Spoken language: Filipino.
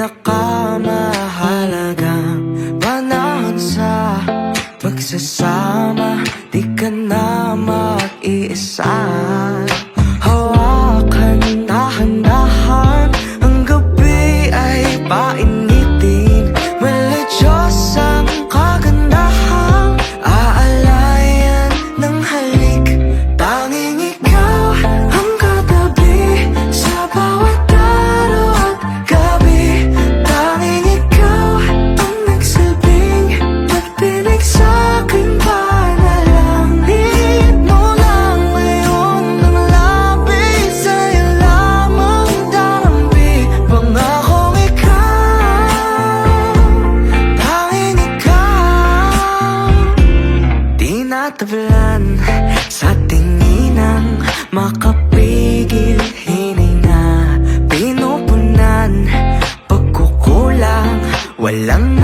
pinakamahalagang panahon sa pagsasama. Di ka na mag-iisa. Hawakan, dahan-dahan, ang gabi ay painitin. Malidyos ang kagandahan, aalayan ng halik. Tanging ikaw ang katabi sa bawat araw at gabi. Tanging ikaw ang nagsilbing pagtinig sa'kin. Panalangin mo lang ngayon ng lapit sa'yo lamang darambi. Pangakong ikaw, tanging ikaw, di natablan sa tingin ng makapigil hininga. Pinupunan, pagkukulang, walang